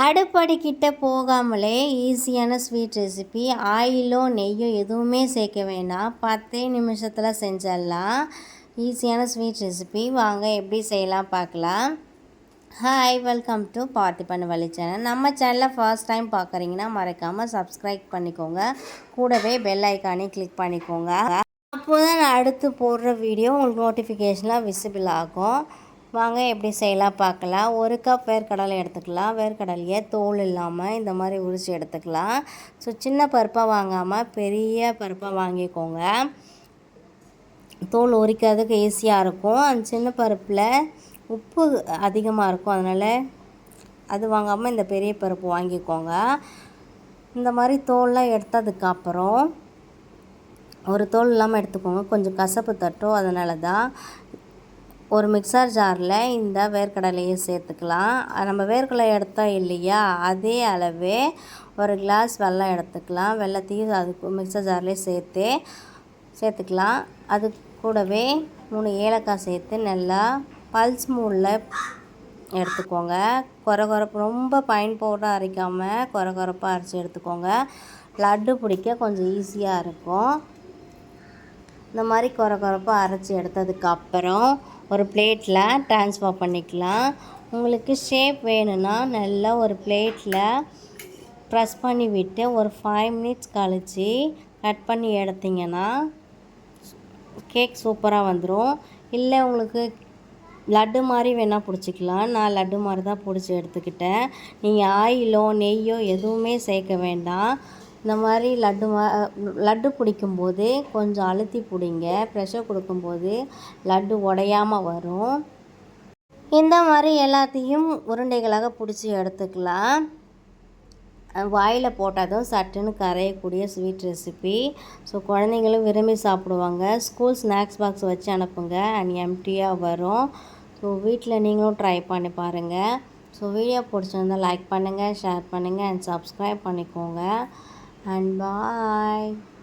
அடுப்படிக்கிட்ட போகாமலே ஈஸியான sweet recipe. ஆயிலோ நெய்யோ எதுவுமே சேர்க்க வேண்டாம், 10 நிமிஷத்தில் செஞ்சிடலாம். ஈஸியான ஸ்வீட் ரெசிபி. வாங்க எப்படி செய்யலாம் பார்க்கலாம். ஹாய், வெல்கம் டு பார்த்திபன் வழி சேனல். நம்ம சேனலில் ஃபர்ஸ்ட் டைம் பார்க்குறீங்கன்னா மறக்காமல் சப்ஸ்கிரைப் பண்ணிக்கோங்க. கூடவே பெல் ஐக்கானே கிளிக் பண்ணிக்கோங்க. அப்போ தான் நான் அடுத்து போடுற வீடியோ உங்களுக்கு நோட்டிஃபிகேஷனாக விசிபிள் ஆகும். வாங்க எப்படி செய்யலாம் பார்க்கலாம். 1 கப் வேர்க்கடலை எடுத்துக்கலாம். வேர்க்கடலையை தோல் இல்லாமல் இந்த மாதிரி உரித்து எடுத்துக்கலாம். ஸோ சின்ன பருப்பாக வாங்காமல் பெரிய பருப்பாக வாங்கிக்கோங்க. தோல் உரிக்கிறதுக்கு ஈஸியாக இருக்கும். அந்த சின்ன பருப்பில் உப்பு அதிகமாக இருக்கும், அதனால் அது வாங்காமல் இந்த பெரிய பருப்பு வாங்கிக்கோங்க. இந்த மாதிரி தோல்லாம் எடுத்ததுக்கப்புறம் ஒரு தோல் இல்லாமல் எடுத்துக்கோங்க. கொஞ்சம் கசப்பு தட்டும், அதனால தான். ஒரு மிக்சர் ஜாரில் இந்த வேர்க்கடலையை சேர்த்துக்கலாம். நம்ம வேர்க்கடலை எடுத்தோம் இல்லையா, அதே அளவே ஒரு கிளாஸ் வெல்லம் எடுத்துக்கலாம். வெல்லத்தையும் அதுக்கு மிக்சர் ஜார்லேயே சேர்த்துக்கலாம். அது கூடவே 3 ஏலக்காய் சேர்த்து நல்லா பல்ஸ் மூடில் எடுத்துக்கோங்க. கொரகொரப்பு ரொம்ப பைன் பவுடராக அரைக்காமல் கொரகொரப்பாக அரைச்சி எடுத்துக்கோங்க. லட்டு பிடிக்க கொஞ்சம் ஈஸியாக இருக்கும். இந்த மாதிரி கொரகொரப்பாக அரைச்சி எடுத்ததுக்கப்புறம் ஒரு பிளேட்டில் ட்ரான்ஸ்ஃபர் பண்ணிக்கலாம். உங்களுக்கு ஷேப் வேணும்னா நல்லா ஒரு பிளேட்டில் ப்ரெஸ் பண்ணி விட்டு ஒரு 5 மினிட்ஸ் கழித்து கட் பண்ணி எடுத்திங்கன்னா கேக் சூப்பராக வந்துடும். இல்லை உங்களுக்கு லட்டு மாதிரி வேணால் பிடிச்சிக்கலாம். நான் லட்டு மாதிரி தான் பிடிச்சி எடுத்துக்கிட்டேன். நீங்கள் ஆயிலோ நெய்யோ எதுவுமே சேர்க்க வேண்டாம். இந்த மாதிரி லட்டு பிடிக்கும்போது கொஞ்சம் அழுத்தி பிடிங்க. ப்ரெஷர் கொடுக்கும்போது லட்டு உடையாமல் வரும். இந்த மாதிரி எல்லாத்தையும் உருண்டைகளாக பிடிச்சி எடுத்துக்கலாம். வாயில் போட்டதும் சட்டுன்னு கரையக்கூடிய ஸ்வீட் ரெசிபி. ஸோ குழந்தைங்களும் விரும்பி சாப்பிடுவாங்க. ஸ்கூல் ஸ்நாக்ஸ் பாக்ஸ் வச்சு அனுப்புங்க அண்ட் எம்டியாக வரும். ஸோ வீட்டில் நீங்களும் ட்ரை பண்ணி பாருங்கள். ஸோ வீடியோ பிடிச்சிருந்தால் லைக் பண்ணுங்கள், ஷேர் பண்ணுங்கள் அண்ட் சப்ஸ்கிரைப் பண்ணிக்கோங்க. And bye.